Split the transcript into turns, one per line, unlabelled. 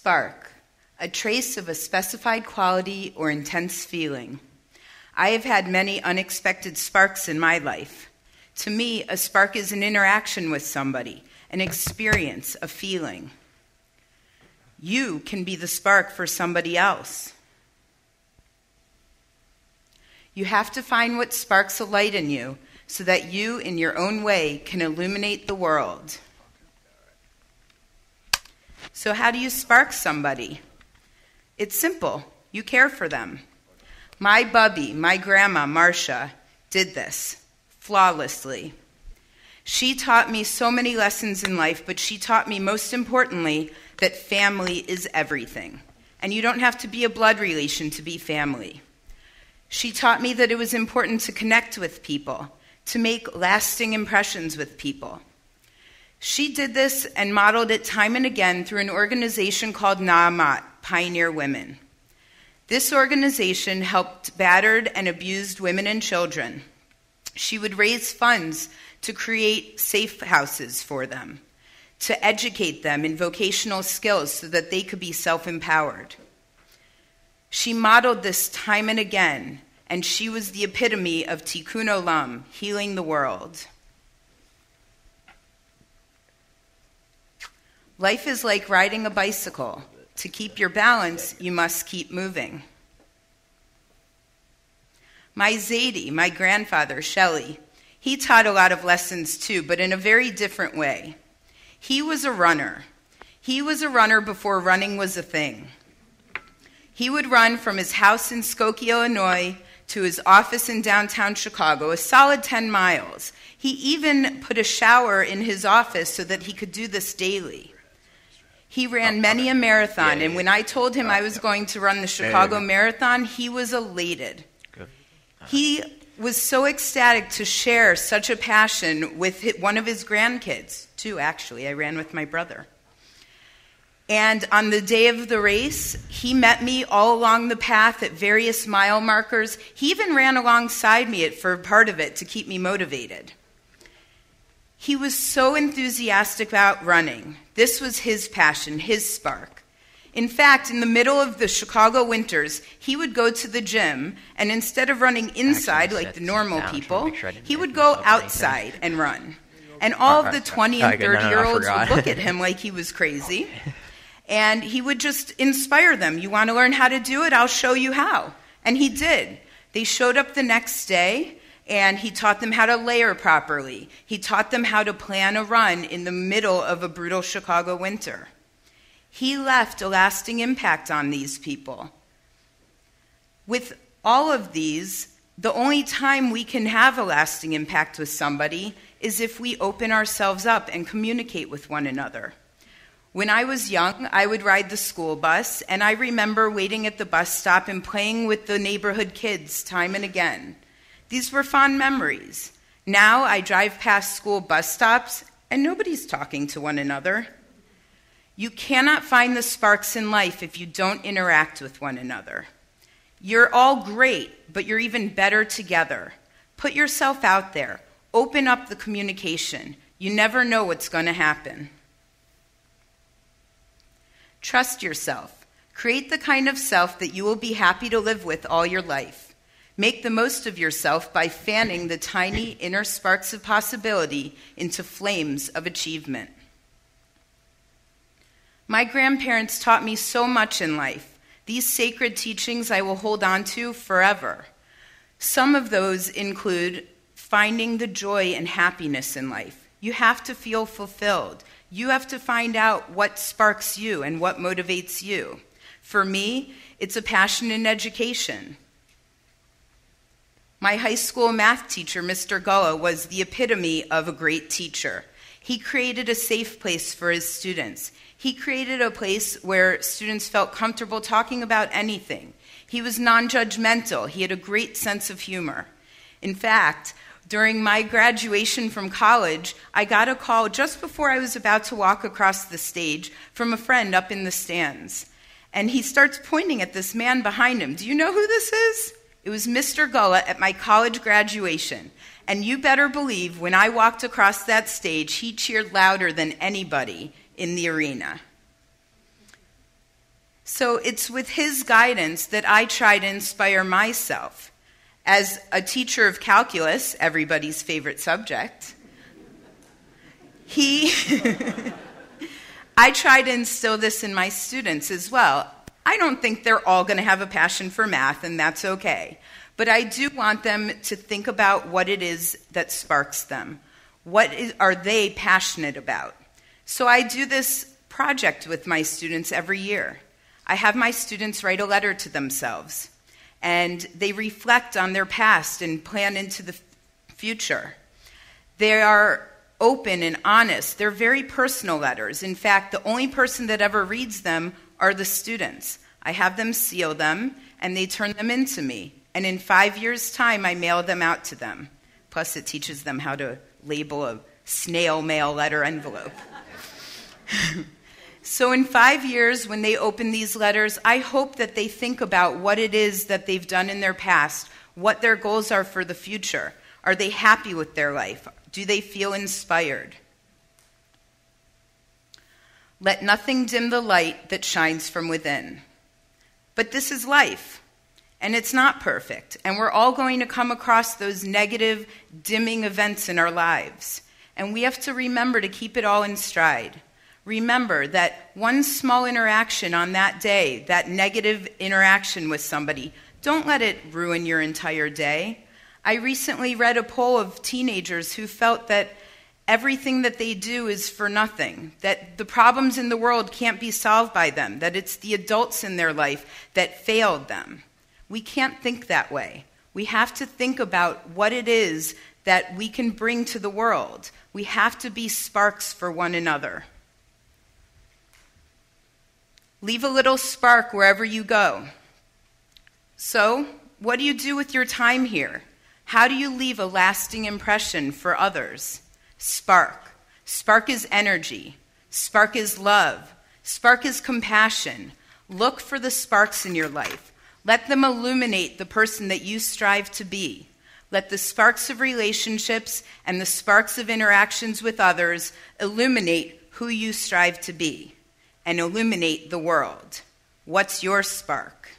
Spark, a trace of a specified quality or intense feeling. I have had many unexpected sparks in my life. To me, a spark is an interaction with somebody, an experience, a feeling. You can be the spark for somebody else. You have to find what sparks a light in you so that you, in your own way, can illuminate the world. So how do you spark somebody? It's simple. You care for them. My bubby, my grandma, Marcia, did this flawlessly. She taught me so many lessons in life, but she taught me most importantly that family is everything. And you don't have to be a blood relation to be family. She taught me that it was important to connect with people, to make lasting impressions with people. She did this and modeled it time and again through an organization called Na'amat, Pioneer Women. This organization helped battered and abused women and children. She would raise funds to create safe houses for them, to educate them in vocational skills so that they could be self-empowered. She modeled this time and again, and she was the epitome of tikkun olam, healing the world. Life is like riding a bicycle. To keep your balance, you must keep moving. My Zadie, my grandfather, Shelley, he taught a lot of lessons too, but in a very different way. He was a runner. He was a runner before running was a thing. He would run from his house in Skokie, Illinois, to his office in downtown Chicago, a solid 10 miles. He even put a shower in his office so that he could do this daily. He ran many a marathon, and when I told him I was going to run the Chicago Marathon, he was elated. He was so ecstatic to share such a passion with one of his grandkids, too, actually. I ran with my brother. And on the day of the race, he met me all along the path at various mile markers. He even ran alongside me for part of it to keep me motivated. He was so enthusiastic about running. This was his passion, his spark. In fact, in the middle of the Chicago winters, he would go to the gym, and instead of running inside like the normal people, he would go outside and run. And all of the 20 and 30-year-olds would look at him like he was crazy. And he would just inspire them. You want to learn how to do it? I'll show you how. And he did. They showed up the next day, and he taught them how to layer properly. He taught them how to plan a run in the middle of a brutal Chicago winter. He left a lasting impact on these people. With all of these, the only time we can have a lasting impact with somebody is if we open ourselves up and communicate with one another. When I was young, I would ride the school bus, and I remember waiting at the bus stop and playing with the neighborhood kids time and again. These were fond memories. Now I drive past school bus stops, and nobody's talking to one another. You cannot find the sparks in life if you don't interact with one another. You're all great, but you're even better together. Put yourself out there. Open up the communication. You never know what's going to happen. Trust yourself. Create the kind of self that you will be happy to live with all your life. Make the most of yourself by fanning the tiny inner sparks of possibility into flames of achievement. My grandparents taught me so much in life. These sacred teachings I will hold on to forever. Some of those include finding the joy and happiness in life. You have to feel fulfilled. You have to find out what sparks you and what motivates you. For me, it's a passion in education. My high school math teacher, Mr. Gullah, was the epitome of a great teacher. He created a safe place for his students. He created a place where students felt comfortable talking about anything. He was non-judgmental. He had a great sense of humor. In fact, during my graduation from college, I got a call just before I was about to walk across the stage from a friend up in the stands. And he starts pointing at this man behind him. Do you know who this is? It was Mr. Gullah at my college graduation. And you better believe when I walked across that stage, he cheered louder than anybody in the arena. So it's with his guidance that I try to inspire myself. As a teacher of calculus, everybody's favorite subject, I try to instill this in my students as well. I don't think they're all going to have a passion for math, and that's okay. But I do want them to think about what it is that sparks them. Are they passionate about? So I do this project with my students every year. I have my students write a letter to themselves, and they reflect on their past and plan into the future. They are open and honest. They're very personal letters. In fact, the only person that ever reads them are the students. I have them seal them, and they turn them into me. And in 5 years' time, I mail them out to them. Plus, it teaches them how to label a snail mail letter envelope. So in 5 years, when they open these letters, I hope that they think about what it is that they've done in their past, what their goals are for the future. Are they happy with their life? Do they feel inspired? Let nothing dim the light that shines from within. But this is life, and it's not perfect, and we're all going to come across those negative, dimming events in our lives, and we have to remember to keep it all in stride. Remember that one small interaction on that day, that negative interaction with somebody, don't let it ruin your entire day. I recently read a poll of teenagers who felt that everything that they do is for nothing, that the problems in the world can't be solved by them, that it's the adults in their life that failed them. We can't think that way. We have to think about what it is that we can bring to the world. We have to be sparks for one another. Leave a little spark wherever you go. So, what do you do with your time here? How do you leave a lasting impression for others? Spark. Spark is energy. Spark is love. Spark is compassion. Look for the sparks in your life. Let them illuminate the person that you strive to be. Let the sparks of relationships and the sparks of interactions with others illuminate who you strive to be and illuminate the world. What's your spark?